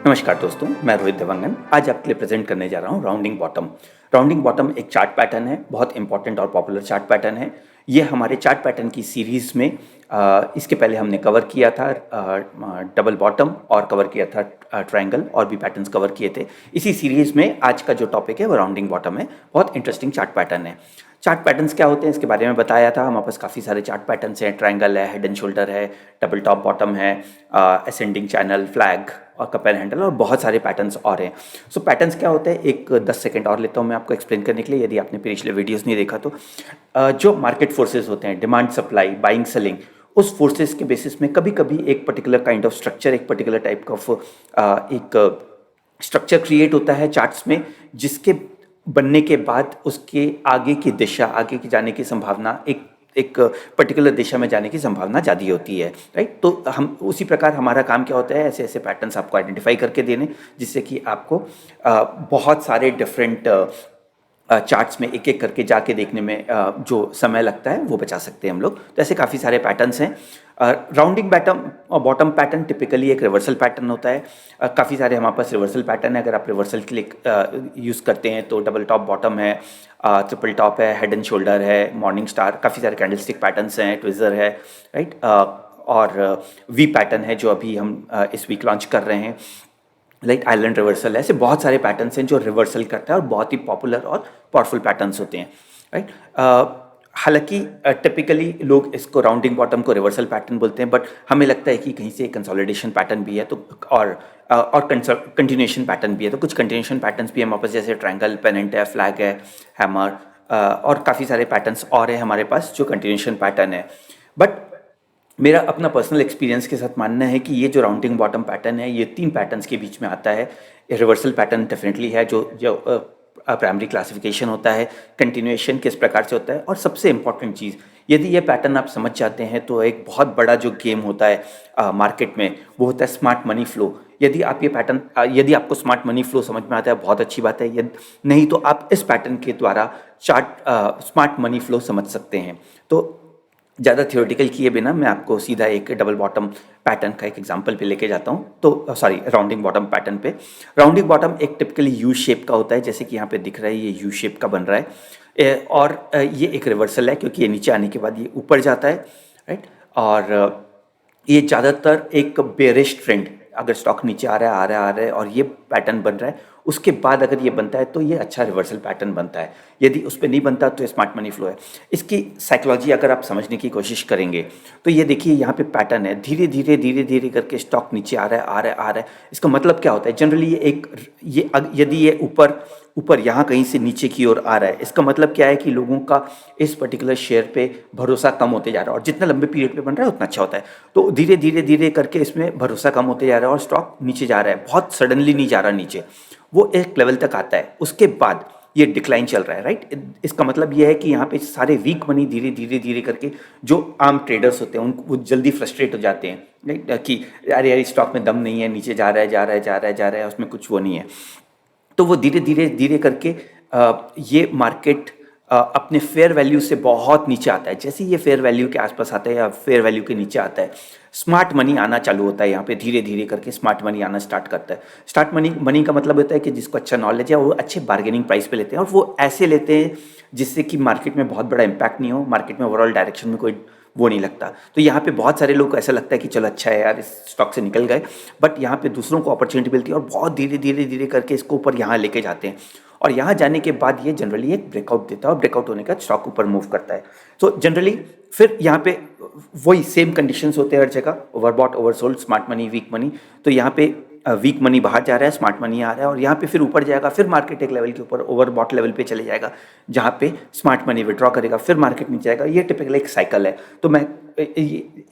नमस्कार दोस्तों, मैं रोहित देवांगन आज आपके लिए प्रेजेंट करने जा रहा हूँ राउंडिंग बॉटम। राउंडिंग बॉटम एक चार्ट पैटर्न है, बहुत इंपॉर्टेंट और पॉपुलर चार्ट पैटर्न है। ये हमारे चार्ट पैटर्न की सीरीज़ में इसके पहले हमने कवर किया था डबल बॉटम और कवर किया था ट्रायंगल और भी पैटर्न्स कवर किए थे। इसी सीरीज़ में आज का जो टॉपिक है वो राउंडिंग बॉटम है। बहुत इंटरेस्टिंग चार्ट पैटर्न है। चार्ट पैटर्न्स क्या होते हैं इसके बारे में बताया था। हमारे पास काफ़ी सारे चार्ट पैटर्न्स हैं, ट्रायंगल है, हेड एंड शोल्डर है, डबल टॉप बॉटम है, असेंडिंग चैनल, फ्लैग और कपल हैंडल और बहुत सारे पैटर्न्स और हैं। सो पैटर्न्स क्या होते हैं, एक 10 सेकंड और लेता हूँ मैं आपको एक्सप्लेन करने के लिए, यदि आपने पिछले वीडियोस नहीं देखा तो। जो मार्केट फोर्सेस होते हैं, डिमांड सप्लाई, बाइंग सेलिंग, उस फोर्सेस के बेसिस में कभी कभी एक पर्टिकुलर काइंड ऑफ स्ट्रक्चर, एक पर्टिकुलर टाइप ऑफ एक स्ट्रक्चर क्रिएट होता है चार्ट्स में, जिसके बनने के बाद उसके आगे की दिशा, आगे की जाने की संभावना, एक पर्टिकुलर दिशा में जाने की संभावना ज़्यादा होती है, राइट। तो हम उसी प्रकार हमारा काम क्या होता है, ऐसे ऐसे पैटर्न्स आपको आइडेंटिफाई करके देने, जिससे कि आपको बहुत सारे डिफरेंट चार्ट्स में एक एक करके जाके देखने में जो समय लगता है वो बचा सकते हैं हम लोग। तो ऐसे काफ़ी सारे पैटर्न्स हैं। राउंडिंग बॉटम पैटर्न टिपिकली एक रिवर्सल पैटर्न होता है। काफ़ी सारे हमारे पास रिवर्सल पैटर्न है। अगर आप रिवर्सल के लिए यूज़ करते हैं तो डबल टॉप बॉटम है, ट्रिपल टॉप है, हेड एंड शोल्डर है, मॉर्निंग स्टार, काफ़ी सारे कैंडलस्टिक पैटर्न्स हैं, ट्विज़र है, राइट, और वी पैटर्न है जो अभी हम इस वीक लॉन्च कर रहे हैं, लाइक आइलैंड रिवर्सल है। ऐसे बहुत सारे पैटर्न्स हैं जो रिवर्सल करता है और बहुत ही पॉपुलर और पावरफुल पैटर्न्स होते हैं, राइट। हालांकि टिपिकली लोग इसको राउंडिंग बॉटम को रिवर्सल पैटर्न बोलते हैं, बट हमें लगता है कि कहीं से कंसोलिडेशन पैटर्न भी है तो और कंटिन्यूएशन पैटर्न भी है। तो कुछ कंटिन्यूएशन पैटर्न्स भी है हमारे पास, जैसे ट्रायंगल, पेनेंट है, फ्लैग है, हैमर, और काफ़ी सारे पैटर्न्स और हैं हमारे पास जो कंटिन्यूएशन पैटर्न है। बट मेरा अपना पर्सनल एक्सपीरियंस के साथ मानना है कि ये जो राउंडिंग बॉटम पैटर्न है, ये 3 पैटर्न्स के बीच में आता है। रिवर्सल पैटर्न डेफिनेटली है, जो प्राइमरी क्लासिफिकेशन होता है, कंटिन्यूएशन किस प्रकार से होता है, और सबसे इंपॉर्टेंट चीज़, यदि ये पैटर्न आप समझ जाते हैं तो एक बहुत बड़ा जो गेम होता है मार्केट में, वो होता है स्मार्ट मनी फ्लो। यदि आप ये पैटर्न यदि आपको स्मार्ट मनी फ्लो समझ में आता है, बहुत अच्छी बात है। यदि नहीं तो आप इस पैटर्न के द्वारा स्मार्ट मनी फ्लो समझ सकते हैं। तो ज़्यादा थियोरेटिकल किए बिना मैं आपको सीधा एक डबल बॉटम पैटर्न का एक एग्जांपल पे लेके जाता हूँ। तो सॉरी, राउंडिंग बॉटम पैटर्न पे। राउंडिंग बॉटम एक टिपिकली यू शेप का होता है, जैसे कि यहाँ पे दिख रहा है, ये यू शेप का बन रहा है। और ये एक रिवर्सल है, क्योंकि ये नीचे आने के बाद ये ऊपर जाता है, राइट। और ये ज़्यादातर एक बेरिश ट्रेंड, अगर स्टॉक नीचे आ रहा है, आ रहा है, आ रहा है और ये पैटर्न बन रहा है, उसके बाद अगर ये बनता है तो ये अच्छा रिवर्सल पैटर्न बनता है। यदि उस पर नहीं बनता तो स्मार्ट मनी फ्लो है। इसकी साइकोलॉजी अगर आप समझने की कोशिश करेंगे तो ये देखिए, यहाँ पे पैटर्न है, धीरे धीरे धीरे धीरे करके स्टॉक नीचे आ रहा है, आ रहा है, आ रहा है। इसका मतलब क्या होता है, जनरली यदि ये ऊपर ऊपर यहाँ कहीं से नीचे की ओर आ रहा है, इसका मतलब क्या है कि लोगों का इस पर्टिकुलर शेयर पे भरोसा कम होते जा रहा है, और जितना लंबे पीरियड पे बन रहा है उतना अच्छा होता है। तो धीरे धीरे धीरे करके इसमें भरोसा कम होते जा रहा है और स्टॉक नीचे जा रहा है, बहुत सडनली नहीं जा रहा नीचे, वो एक लेवल तक आता है, उसके बाद ये डिक्लाइन चल रहा है, राइट। इसका मतलब ये है कि यहाँ पे सारे वीक मनी धीरे धीरे धीरे करके, जो आम ट्रेडर्स होते हैं उनको वो जल्दी फ्रस्ट्रेट हो जाते हैं, राइट, कि यार यार स्टॉक में दम नहीं है, नीचे जा रहा है, जा रहा है, जा रहा है, जा रहा है, उसमें कुछ वो नहीं है। तो वो धीरे धीरे धीरे करके ये मार्केट अपने फेयर वैल्यू से बहुत नीचे आता है। जैसे ही ये फेयर वैल्यू के आसपास आता है या फेयर वैल्यू के नीचे आता है, स्मार्ट मनी आना चालू होता है। यहाँ पे धीरे धीरे करके स्मार्ट मनी आना स्टार्ट करता है। स्टार्ट मनी का मतलब होता है कि जिसको अच्छा नॉलेज है वो अच्छे बार्गेनिंग प्राइस पे लेते हैं, और वो ऐसे लेते हैं जिससे कि मार्केट में बहुत बड़ा इंपैक्ट नहीं हो, मार्केट में ओवरऑल डायरेक्शन में कोई वो नहीं लगता। तो यहाँ पे बहुत सारे लोग को ऐसा लगता है कि चलो अच्छा है यार, इस स्टॉक से निकल गए, बट यहाँ पे दूसरों को अपॉर्चुनिटी मिलती है और बहुत धीरे धीरे धीरे करके इसको ऊपर यहाँ लेके जाते हैं, और यहाँ जाने के बाद ये जनरली एक ब्रेकआउट देता है, और ब्रेकआउट होने का स्टॉक ऊपर मूव करता है। तो जनरली फिर यहाँ पे वही सेम कंडीशंस होते हैं हर जगह, overbought, oversold, smart money, weak money. तो यहाँ पे वीक मनी बाहर जा रहा है, स्मार्ट मनी आ रहा है, और यहाँ पे फिर ऊपर जाएगा, फिर मार्केट एक लेवल के ऊपर ओवरबॉट लेवल पे चले जाएगा, जहाँ पे स्मार्ट मनी विड्रॉ करेगा, फिर मार्केट नीचे जाएगा। ये टिपिकल एक साइकिल है। तो मैं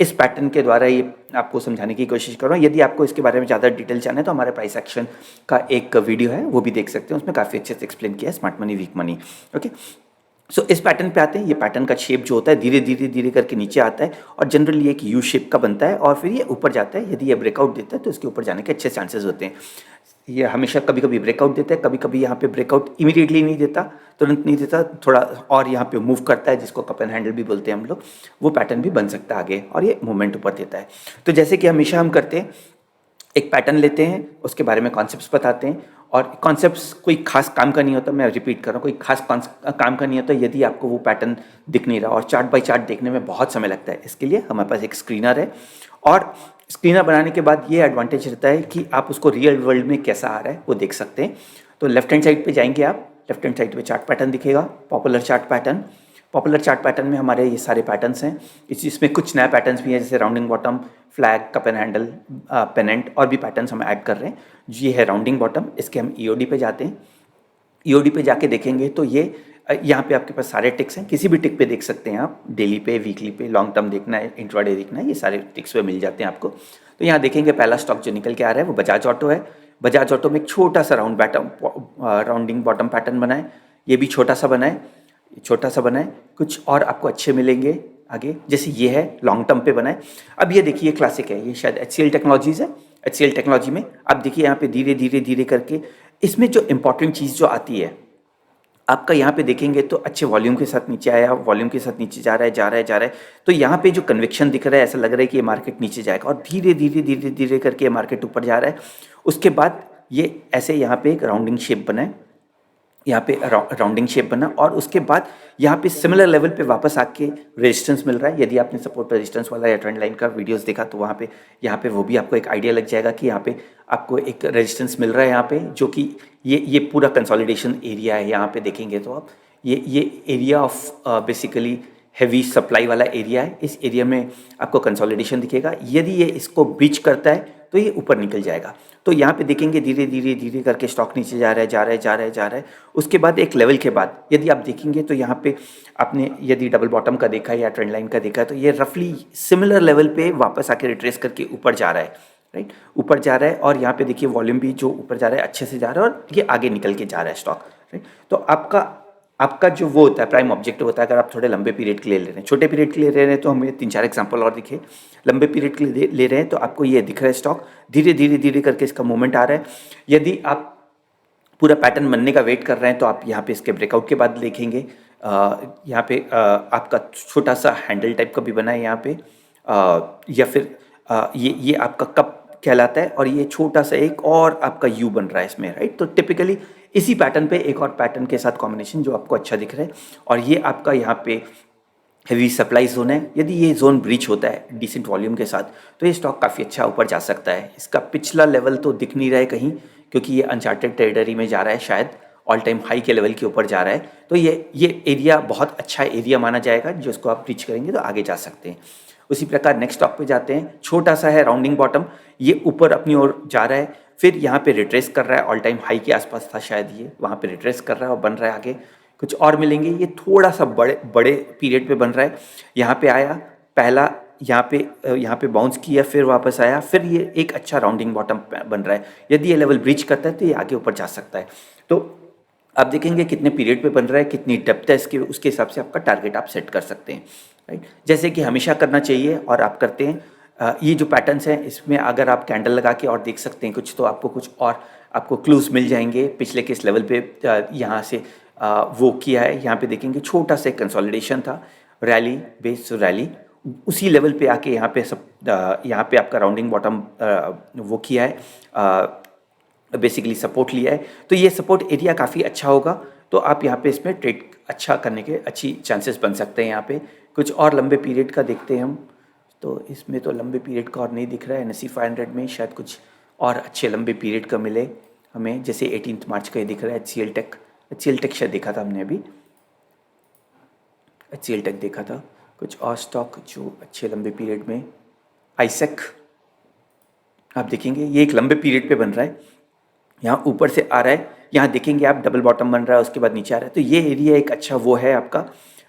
इस पैटर्न के द्वारा ये आपको समझाने की कोशिश कर रहा हूँ। यदि आपको इसके बारे में ज़्यादा डिटेल जानना है तो हमारे प्राइस एक्शन का एक वीडियो है, वो भी देख सकते हैं, उसमें काफ़ी अच्छे से एक्सप्लेन किया है smart money, weak money. Okay, so इस पैटर्न पे आते हैं। ये पैटर्न का शेप जो होता है धीरे धीरे धीरे करके नीचे आता है, और जनरली एक यू शेप का बनता है, और फिर ये ऊपर जाता है। यदि ये ब्रेकआउट देता है तो इसके ऊपर जाने के अच्छे चांसेस होते हैं। ये हमेशा कभी कभी ब्रेकआउट देता है, कभी कभी यहाँ पे ब्रेकआउट इमीडिएटली नहीं देता, तुरंत नहीं देता, थोड़ा और यहाँ पे मूव करता है, जिसको कप एंड हैंडल भी बोलते हैं हम लोग। वो पैटर्न भी बन सकता है आगे, और ये मूवमेंट ऊपर देता है। तो जैसे कि हमेशा हम करते हैं, एक पैटर्न लेते हैं, उसके बारे में कॉन्सेप्ट्स बताते हैं, और कॉन्सेप्ट्स कोई खास काम का नहीं होता, मैं रिपीट कर रहा हूँ, कोई खास काम का नहीं होता यदि आपको वो पैटर्न दिख नहीं रहा, और चार्ट बाय चार्ट देखने में बहुत समय लगता है। इसके लिए हमारे पास एक स्क्रीनर है, और स्क्रीनर बनाने के बाद ये एडवांटेज रहता है कि आप उसको रियल वर्ल्ड में कैसा आ रहा है वो देख सकते हैं। तो लेफ्ट हैंड साइड पे जाएंगे आप, लेफ्ट हैंड साइड पे चार्ट पैटर्न दिखेगा, popular chart pattern. Popular chart pattern में हमारे ये सारे पैटर्न्स हैं, इसमें कुछ नए पैटर्न्स भी हैं, जैसे rounding bottom, flag, cup and handle, pennant, और भी पैटर्न्स हम ऐड कर रहे हैं। ये है राउंडिंग बॉटम, इसके हम ईओडी पे जाते हैं। ईओडी पे जाके देखेंगे तो ये यहाँ पे आपके पास सारे टिक्स हैं, किसी भी टिक पे देख सकते हैं आप, डेली पे, वीकली पे, लॉन्ग टर्म देखना है, इंट्राडे देखना है, ये सारे टिक्स पे मिल जाते हैं आपको। तो यहाँ देखेंगे पहला स्टॉक जो निकल के आ रहा है वो बजाज ऑटो है। बजाज ऑटो में एक छोटा सा राउंडिंग बॉटम पैटर्न बना है, ये भी छोटा सा बना है, छोटा सा बना है। कुछ और आपको अच्छे मिलेंगे आगे, जैसे ये है लॉन्ग टर्म पे बना है। अब ये देखिए क्लासिक है, ये शायद HCL टेक्नोलॉजीज है। HCL टेक्नोलॉजी में आप देखिए यहाँ पे धीरे धीरे धीरे करके इसमें जो इंपॉर्टेंट चीज़ जो आती है आपका, यहाँ पे देखेंगे तो अच्छे वॉल्यूम के साथ नीचे आया, वॉल्यूम के साथ नीचे जा रहा है, जा रहा है, जा रहा है। तो यहाँ पे जो कन्विक्शन दिख रहा है, ऐसा लग रहा है कि ये मार्केट नीचे जाएगा, और धीरे धीरे धीरे धीरे करके ये मार्केट ऊपर जा रहा है। उसके बाद ये ऐसे यहाँ पे एक राउंडिंग शेप बना है, यहाँ पे राउंडिंग शेप बना, और उसके बाद यहाँ पे सिमिलर लेवल पे वापस आके रेजिस्टेंस मिल रहा है। यदि आपने सपोर्ट रेजिस्टेंस वाला या ट्रेंड लाइन का वीडियोस देखा तो वहाँ पे यहाँ पे वो भी आपको एक आइडिया लग जाएगा कि यहाँ पे आपको एक रेजिस्टेंस मिल रहा है, यहाँ पे जो कि ये पूरा कंसोलिडेशन एरिया है। यहाँ पे देखेंगे तो आप ये area of basically heavy supply वाला एरिया है। इस एरिया में आपको कंसोलिडेशन दिखेगा, यदि ये इसको ब्रीच करता है तो ये ऊपर निकल जाएगा। तो यहाँ पे देखेंगे धीरे धीरे धीरे करके स्टॉक नीचे जा रहा है, जा रहा है, जा रहा है, जा रहा है। उसके बाद एक लेवल के बाद यदि आप देखेंगे तो यहाँ पे आपने यदि डबल बॉटम का देखा है या ट्रेंड लाइन का देखा है तो ये रफली सिमिलर लेवल पे वापस आके रिट्रेस करके ऊपर जा रहा है, राइट, ऊपर जा रहा है। और यहाँ पे देखिए वॉल्यूम भी जो ऊपर जा रहा है अच्छे से जा रहा है, और ये आगे निकल के जा रहा है स्टॉक, राइट। तो आपका जो वो होता है प्राइम ऑब्जेक्टिव होता है, अगर आप थोड़े लंबे पीरियड के लिए ले रहे हैं, छोटे पीरियड के लिए ले रहे हैं तो हमें 3-4 एग्जांपल और दिखे। लंबे पीरियड के लिए ले रहे हैं तो आपको ये दिख रहा है स्टॉक धीरे धीरे धीरे करके इसका मूवमेंट आ रहा है। यदि आप पूरा पैटर्न बनने का वेट कर रहे हैं तो आप यहाँ पे इसके ब्रेकआउट के बाद देखेंगे, यहाँ पे आपका छोटा सा हैंडल टाइप का भी बना है यहाँ पे, या फिर ये आपका कप कहलाता है, और ये छोटा सा एक और आपका यू बन रहा है इसमें, राइट। तो टिपिकली इसी पैटर्न पे एक और पैटर्न के साथ कॉम्बिनेशन जो आपको अच्छा दिख रहा है, और ये आपका यहाँ पे हेवी सप्लाई जोन है। यदि ये जोन ब्रीच होता है डिसेंट वॉल्यूम के साथ तो ये स्टॉक काफ़ी अच्छा ऊपर जा सकता है। इसका पिछला लेवल तो दिख नहीं रहा है कहीं, क्योंकि ये अनचार्टेड टेरिटरी में जा रहा है, शायद ऑल टाइम हाई के लेवल के ऊपर जा रहा है। तो ये एरिया बहुत अच्छा एरिया माना जाएगा, जो इसको आप ब्रीच करेंगे तो आगे जा सकते हैं। उसी प्रकार नेक्स्ट स्टॉक पे जाते हैं, छोटा सा है राउंडिंग बॉटम, ये ऊपर अपनी ओर जा रहा है, फिर यहाँ पे रिट्रेस कर रहा है, ऑल टाइम हाई के आसपास था शायद, ये वहाँ पे रिट्रेस कर रहा है और बन रहा है आगे। कुछ और मिलेंगे, ये थोड़ा सा बड़े पीरियड पे बन रहा है। यहाँ पे आया पहला, यहाँ पे बाउंस किया, फिर वापस आया, फिर ये एक अच्छा राउंडिंग बॉटम बन रहा है। यदि ये लेवल ब्रीच करता है तो ये आगे ऊपर जा सकता है। तो आप देखेंगे कितने पीरियड पे बन रहा है, कितनी डेप्थ है इसकी, उसके हिसाब से आपका टारगेट आप सेट कर सकते हैं, राइट। जैसे कि हमेशा करना चाहिए और आप करते हैं। ये जो पैटर्न्स हैं इसमें अगर आप कैंडल लगा के और देख सकते हैं कुछ, तो आपको कुछ और आपको क्लूज मिल जाएंगे पिछले किस लेवल पे यहाँ से वो किया है। यहाँ पे देखेंगे छोटा सा कंसोलिडेशन था, रैली बेस रैली, उसी लेवल पे आके यहाँ पे यहाँ पे आपका राउंडिंग बॉटम वो किया है, बेसिकली सपोर्ट लिया है। तो ये सपोर्ट एरिया काफ़ी अच्छा होगा, तो आप यहाँ पे इसमें ट्रेड अच्छा करने के अच्छी चांसेस बन सकते हैं। यहाँ पे कुछ और लंबे पीरियड का देखते हैं हम, तो इसमें तो लंबे पीरियड का और नहीं दिख रहा है। NSE 500 में शायद कुछ और अच्छे लंबे पीरियड का मिले हमें, जैसे 18 मार्च का ये दिख रहा है। HCL टेक शायद देखा था हमने अभी, HCL टेक देखा था। कुछ और स्टॉक जो अच्छे लंबे पीरियड में, आईसेक आप देखेंगे ये एक लंबे पीरियड पे बन रहा है, यहाँ ऊपर से आ रहा है, यहाँ देखेंगे आप डबल बॉटम बन रहा है, उसके बाद नीचे आ रहा है। तो ये एरिया एक अच्छा वो है आपका,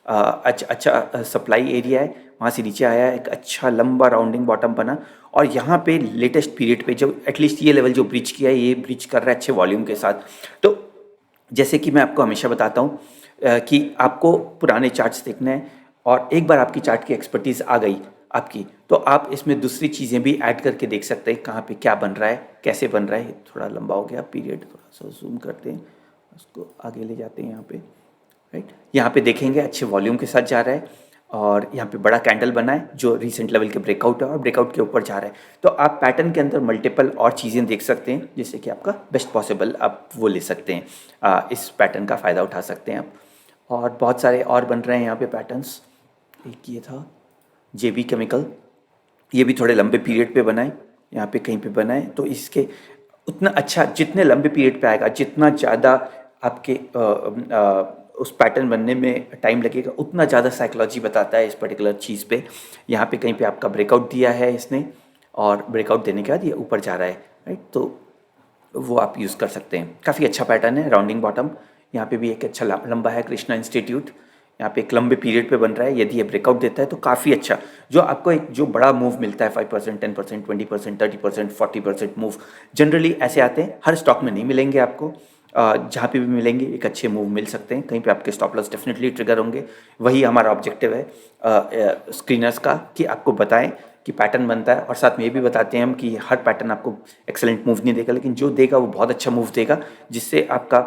अच्छा सप्लाई एरिया है। वहाँ से नीचे आया, एक अच्छा लंबा राउंडिंग बॉटम बना, और यहाँ पे लेटेस्ट पीरियड पे जो एटलीस्ट ये लेवल जो ब्रीच किया है, ये ब्रीच कर रहा है अच्छे वॉल्यूम के साथ। तो जैसे कि मैं आपको हमेशा बताता हूँ कि आपको पुराने चार्ट्स देखना है, और एक बार आपकी चार्ट की एक्सपर्टीज़ आ गई आपकी, तो आप इसमें दूसरी चीज़ें भी ऐड करके देख सकते हैं, कहाँ पे क्या बन रहा है, कैसे बन रहा है। थोड़ा लंबा हो गया पीरियड, थोड़ा सा जूम करते हैं, उसको आगे ले जाते हैं यहाँ पे, राइट। यहाँ पे देखेंगे अच्छे वॉल्यूम के साथ जा रहा है, और यहाँ पे बड़ा कैंडल बना है जो रिसेंट लेवल के ब्रेकआउट है और ब्रेकआउट के ऊपर जा रहा है। तो आप पैटर्न के अंदर मल्टीपल और चीज़ें देख सकते हैं जिससे कि आपका बेस्ट पॉसिबल आप वो ले सकते हैं, इस पैटर्न का फ़ायदा उठा सकते हैं आप। और बहुत सारे और बन रहे हैं यहाँ पे पैटर्न्स। एक ये था जेबी केमिकल, ये भी थोड़े लंबे पीरियड पे बनाए, यहाँ पे कहीं पे बनाए तो इसके उतना अच्छा, जितने लंबे पीरियड पे आएगा, जितना ज़्यादा आपके उस पैटर्न बनने में टाइम लगेगा, उतना ज़्यादा साइकोलॉजी बताता है इस पर्टिकुलर चीज़ पे। यहाँ पे कहीं पे आपका ब्रेकआउट दिया है इसने और ब्रेकआउट देने के बाद ये ऊपर जा रहा है, राइट। तो वो आप यूज़ कर सकते हैं, काफ़ी अच्छा पैटर्न है राउंडिंग बॉटम। यहाँ पे भी एक अच्छा लंबा है कृष्णा इंस्टीट्यूट, यहाँ पे एक लंबे पीरियड पे बन रहा है। यदि ये ब्रेकआउट देता है तो काफ़ी अच्छा, जो आपको एक जो बड़ा मूव मिलता है 5%, 10%, 20%, 30%, 40% मूव, जनरली ऐसे आते हैं, हर स्टॉक में नहीं मिलेंगे आपको। जहाँ पे भी मिलेंगे एक अच्छे मूव मिल सकते हैं, कहीं पे आपके स्टॉप लॉस डेफिनेटली ट्रिगर होंगे। वही हमारा ऑब्जेक्टिव है स्क्रीनर्स का, कि आपको बताएं कि पैटर्न बनता है और साथ में ये भी बताते हैं हम कि हर पैटर्न आपको एक्सेलेंट मूव नहीं देगा, लेकिन जो देगा वो बहुत अच्छा मूव देगा, जिससे आपका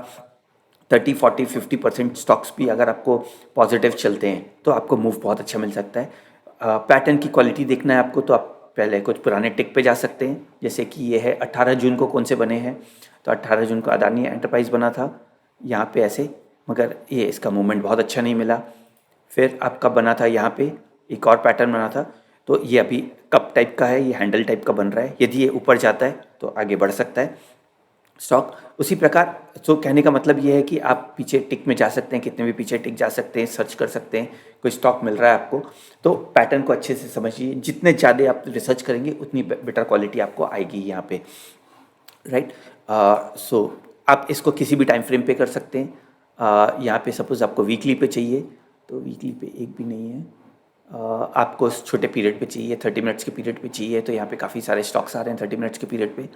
30, 40, 50% स्टॉक्स भी अगर आपको पॉजिटिव चलते हैं तो आपको मूव बहुत अच्छा मिल सकता है। पैटर्न की क्वालिटी देखना है आपको तो आप पहले कुछ पुराने टिक पे जा सकते हैं, जैसे कि ये है 18 जून को कौन से बने हैं। तो 18 जून को अदानी एंटरप्राइज बना था यहाँ पे ऐसे, मगर ये इसका मूवमेंट बहुत अच्छा नहीं मिला। फिर आपका बना था यहाँ पे एक और पैटर्न बना था, तो ये अभी कप टाइप का है, ये हैंडल टाइप का बन रहा है। यदि ये ऊपर जाता है तो आगे बढ़ सकता है स्टॉक। उसी प्रकार तो कहने का मतलब ये है कि आप पीछे टिक में जा सकते हैं, कितने भी पीछे टिक जा सकते हैं, सर्च कर सकते हैं, कोई स्टॉक मिल रहा है आपको तो पैटर्न को अच्छे से समझिए। जितने ज़्यादा आप रिसर्च करेंगे उतनी बेटर क्वालिटी आपको आएगी यहाँ पे, राइट। सो आप इसको किसी भी टाइम फ्रेम पे कर सकते हैं। यहाँ पे सपोज़ आपको वीकली पे चाहिए तो वीकली पे एक भी नहीं है, आपको छोटे पीरियड पे चाहिए, 30 मिनट्स के पीरियड पे चाहिए, तो यहाँ पे काफ़ी सारे स्टॉक्स आ रहे हैं 30 मिनट्स के पीरियड पे।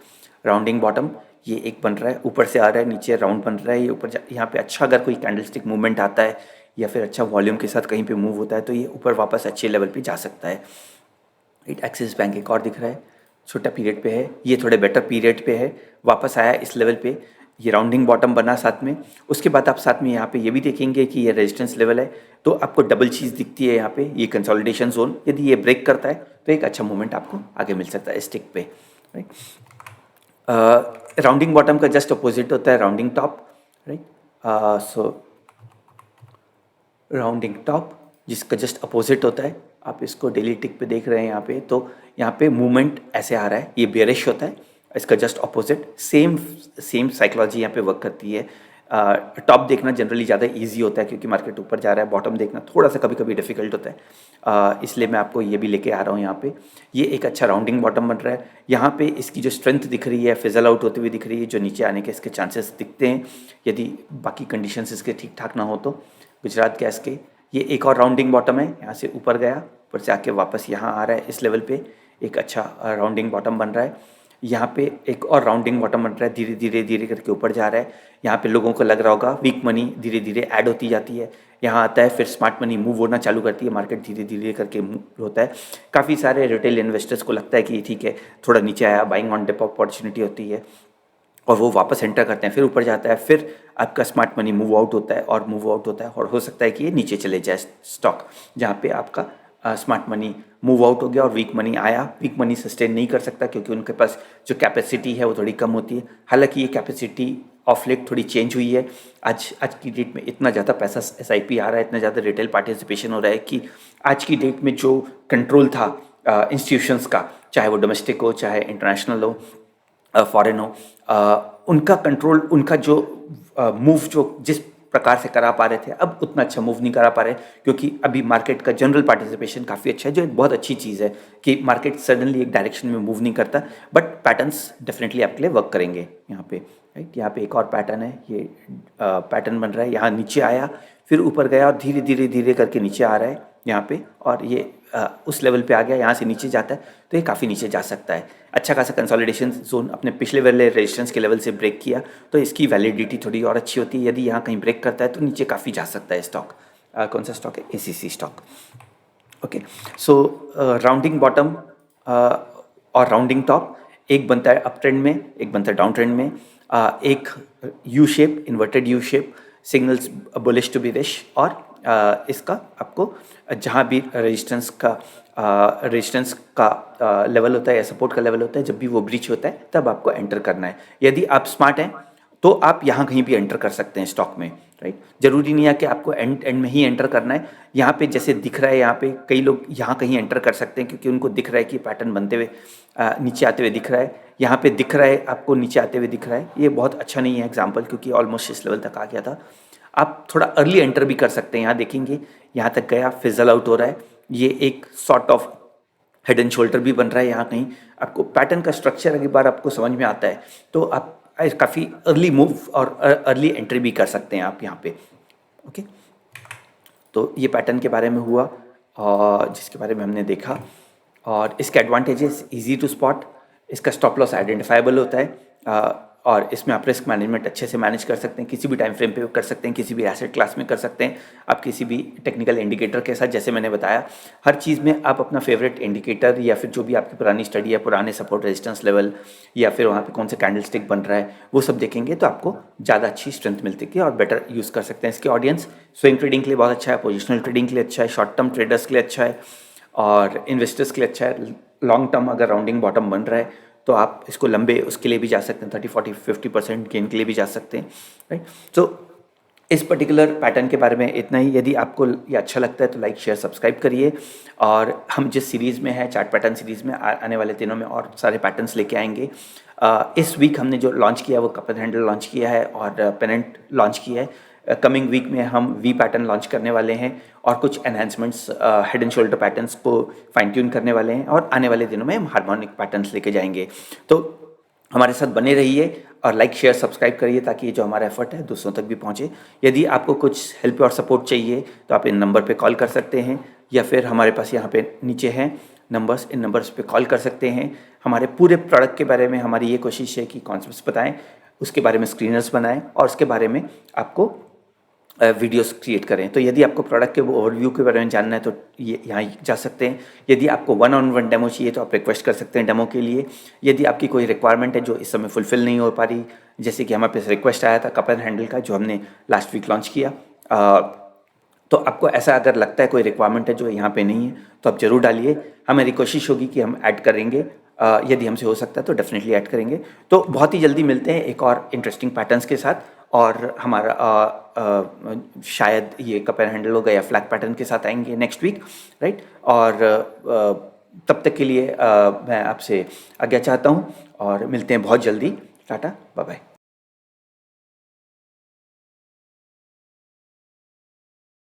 राउंडिंग बॉटम ये एक बन रहा है, ऊपर से आ रहा है, नीचे राउंड बन रहा है, ये ऊपर यहाँ पे अच्छा अगर कोई कैंडलस्टिक मूवमेंट आता है या फिर अच्छा वॉल्यूम के साथ कहीं पे मूव होता है तो ये ऊपर वापस अच्छे लेवल पे जा सकता है। एक्सिस बैंक एक और दिख रहा है, छोटा पीरियड पे है, ये थोड़े बेटर पीरियड पे है, वापस आया इस लेवल पे, ये राउंडिंग बॉटम बना साथ में। उसके बाद आप साथ में यहाँ पे ये भी देखेंगे कि ये रेजिस्टेंस लेवल है, तो आपको डबल चीज़ दिखती है यहाँ पे, ये कंसोलिडेशन जोन। यदि ये ब्रेक करता है तो एक अच्छा मूवमेंट आपको आगे मिल सकता है स्टिक पे, राइट। राउंडिंग बॉटम का जस्ट अपोजिट होता है राउंडिंग टॉप, राइट। सो राउंडिंग टॉप जिसका जस्ट अपोजिट होता है, आप इसको डेली टिक पे देख रहे हैं यहाँ पे, तो यहाँ पे मूवमेंट ऐसे आ रहा है, ये बेरिश होता है, इसका जस्ट अपोजिट सेम साइकोलॉजी यहाँ पे वर्क करती है। टॉप देखना जनरली ज़्यादा इजी होता है क्योंकि मार्केट ऊपर जा रहा है, बॉटम देखना थोड़ा सा कभी कभी डिफिकल्ट होता है, इसलिए मैं आपको ये भी लेके आ रहा हूँ यहाँ पे। ये एक अच्छा राउंडिंग बॉटम बन रहा है, यहाँ पे इसकी जो स्ट्रेंथ दिख रही है फिजल आउट होती हुई दिख रही है, जो नीचे आने के इसके चांसेस दिखते हैं यदि बाकी कंडीशंस इसके ठीक ठाक ना हो तो। गुजरात गैस के ये एक और राउंडिंग बॉटम है, यहाँ से ऊपर गया, ऊपर से आके वापस यहाँ आ रहा है, इस लेवल पे एक अच्छा राउंडिंग बॉटम बन रहा है। यहाँ पे एक और राउंडिंग बॉटम बन रहा है, धीरे धीरे धीरे करके ऊपर जा रहा है। यहाँ पे लोगों को लग रहा होगा वीक मनी धीरे धीरे ऐड होती जाती है, यहाँ आता है, फिर स्मार्ट मनी मूव होना चालू करती है, मार्केट धीरे धीरे करके मूव होता है। काफ़ी सारे रिटेल इन्वेस्टर्स को लगता है कि ठीक है थोड़ा नीचे आया, बाइंग ऑन डिप अपॉर्चुनिटी होती है, और वो वापस एंटर करते हैं, फिर ऊपर जाता है, फिर आपका स्मार्ट मनी मूव आउट होता है और मूव आउट होता है, और हो सकता है कि ये नीचे चले जाए स्टॉक, जहाँ पे आपका स्मार्ट मनी मूव आउट हो गया और वीक मनी आया। वीक मनी सस्टेन नहीं कर सकता क्योंकि उनके पास जो कैपेसिटी है वो थोड़ी कम होती है। हालांकि ये कैपेसिटी ऑफ लेट थोड़ी चेंज हुई है, आज की डेट में इतना ज़्यादा पैसा SIP आ रहा है, इतना ज़्यादा रिटेल पार्टिसिपेशन हो रहा है कि आज की डेट में जो कंट्रोल था इंस्टीट्यूशंस का, चाहे वो डोमेस्टिक हो चाहे इंटरनेशनल हो, फॉरेन हो, उनका कंट्रोल, उनका जो मूव जो जिस प्रकार से करा पा रहे थे अब उतना अच्छा मूव नहीं करा पा रहे, क्योंकि अभी मार्केट का जनरल पार्टिसिपेशन काफ़ी अच्छा है, जो एक बहुत अच्छी चीज़ है कि मार्केट सडनली एक डायरेक्शन में मूव नहीं करता, बट पैटर्न्स डेफिनेटली आपके लिए वर्क करेंगे यहाँ पे, राइट। यहाँ पे एक और पैटर्न है, ये पैटर्न बन रहा है, यहाँ नीचे आया फिर ऊपर गया और धीरे धीरे धीरे करके नीचे आ रहा है यहाँ पे, और ये उस लेवल पे आ गया, यहाँ से नीचे जाता है तो ये काफ़ी नीचे जा सकता है। अच्छा खासा कंसोलिडेशन जोन अपने पिछले वाले रेजिस्टेंस के लेवल से ब्रेक किया तो इसकी वैलिडिटी थोड़ी और अच्छी होती है। यदि यहाँ कहीं ब्रेक करता है तो नीचे काफ़ी जा सकता है स्टॉक। कौन सा स्टॉक है? ACC stock. ओके, सो राउंडिंग बॉटम और राउंडिंग टॉप, एक बनता है अप ट्रेंड में, एक बनता है डाउन ट्रेंड में। एक U shape, inverted U shape signals bullish to be bearish, और इसका आपको जहाँ भी रेजिस्टेंस का लेवल होता है या सपोर्ट का लेवल होता है, जब भी वो ब्रीच होता है तब आपको एंटर करना है। यदि आप स्मार्ट हैं तो आप यहाँ कहीं भी एंटर कर सकते हैं स्टॉक में, राइट। जरूरी नहीं है कि आपको एंड में ही एंटर करना है। यहाँ पे जैसे दिख रहा है, यहाँ पे कई लोग यहाँ कहीं एंटर कर सकते हैं क्योंकि उनको दिख रहा है कि पैटर्न बनते हुए नीचे आते हुए दिख रहा है। यहाँ पे दिख रहा है आपको नीचे आते हुए दिख रहा है। ये बहुत अच्छा नहीं है एग्जाम्पल, क्योंकि ऑलमोस्ट इस लेवल तक आ गया था। आप थोड़ा अर्ली एंटर भी कर सकते हैं। यहाँ देखेंगे यहाँ तक गया, फिजल आउट हो रहा है। ये एक sort of head and shoulder भी बन रहा है। यहाँ कहीं आपको पैटर्न का स्ट्रक्चर एक बार आपको समझ में आता है तो आप काफ़ी अर्ली मूव और अर्ली एंट्री भी कर सकते हैं आप यहाँ पे। ओके, तो ये पैटर्न के बारे में हुआ और जिसके बारे में हमने देखा। और इसके एडवांटेजेस, इजी टू स्पॉट, इसका स्टॉप लॉस आइडेंटिफाइबल होता है और इसमें आप रिस्क मैनेजमेंट अच्छे से मैनेज कर सकते हैं। किसी भी टाइम फ्रेम पे कर सकते हैं, किसी भी एसेट क्लास में कर सकते हैं, आप किसी भी टेक्निकल इंडिकेटर के साथ। जैसे मैंने बताया, हर चीज़ में आप अपना फेवरेट इंडिकेटर या फिर जो भी आपकी पुरानी स्टडी है, पुराने सपोर्ट रेजिस्टेंस लेवल या फिर वहाँ पे कौन से कैंडल स्टिक बन रहा है, वो सब देखेंगे तो आपको ज़्यादा अच्छी स्ट्रेंथ मिलती है और बेटर यूज़ कर सकते हैं। इसके ऑडियंस स्विंग ट्रेडिंग के लिए बहुत अच्छा है, पोजिशनल ट्रेडिंग के लिए अच्छा है, शॉर्ट टर्म ट्रेडर्स के लिए अच्छा है और इन्वेस्टर्स के लिए अच्छा है। लॉन्ग टर्म अगर राउंडिंग बॉटम बन रहा है तो आप इसको लंबे उसके लिए भी जा सकते हैं, 30-40-50% गेन के लिए भी जा सकते हैं, राइट। तो इस पर्टिकुलर पैटर्न के बारे में इतना ही। यदि आपको ये अच्छा लगता है तो लाइक शेयर सब्सक्राइब करिए। और हम जिस सीरीज़ में है, चार्ट पैटर्न सीरीज़ में, आने वाले दिनों में और सारे पैटर्न्स लेके आएंगे। इस वीक हमने जो लॉन्च किया वो कप एंड हैंडल लॉन्च किया है और पेनेंट लॉन्च किया है। कमिंग वीक में हम वी पैटर्न लॉन्च करने वाले हैं और कुछ enhancements head and shoulder patterns को फाइन ट्यून करने वाले हैं और आने वाले दिनों में हम हार्मोनिक पैटर्न्स लेके जाएंगे। तो हमारे साथ बने रहिए और लाइक शेयर सब्सक्राइब करिए ताकि ये जो हमारा एफर्ट है दूसरों तक भी पहुंचे। यदि आपको कुछ हेल्प और सपोर्ट चाहिए तो आप इन नंबर पे कॉल कर सकते हैं या फिर हमारे पास यहाँ पे नीचे हैं नंबर्स, इन नंबर्स पे कॉल कर सकते हैं। हमारे पूरे प्रोडक्ट के बारे में हमारी ये कोशिश है कि कॉन्सेप्ट्स बताएं, उसके बारे में स्क्रीनर्स बनाएं और उसके बारे में आपको वीडियोस क्रिएट करें। तो यदि आपको प्रोडक्ट के ओवरव्यू के बारे में जानना है तो ये यहाँ जा सकते हैं। यदि आपको 1-on-1 डेमो चाहिए तो आप रिक्वेस्ट कर सकते हैं डेमो के लिए। यदि आपकी कोई रिक्वायरमेंट है जो इस समय फुलफिल नहीं हो पा रही, जैसे कि हमारे पास रिक्वेस्ट आया था कप एंड हैंडल का जो हमने लास्ट वीक लॉन्च किया, तो आपको ऐसा अगर लगता है कोई रिक्वायरमेंट है जो यहाँ पे नहीं है तो आप ज़रूर डालिए। हमारी कोशिश होगी कि हम ऐड करेंगे, यदि हमसे हो सकता है तो डेफिनेटली ऐड करेंगे। तो बहुत ही जल्दी मिलते हैं एक और इंटरेस्टिंग पैटर्न्स के साथ और हमारा शायद ये कप एंड हैंडल होगा या फ्लैग पैटर्न के साथ आएंगे नेक्स्ट वीक, राइट। और तब तक के लिए मैं आपसे आज्ञा चाहता हूँ और मिलते हैं बहुत जल्दी। Tata, bye bye.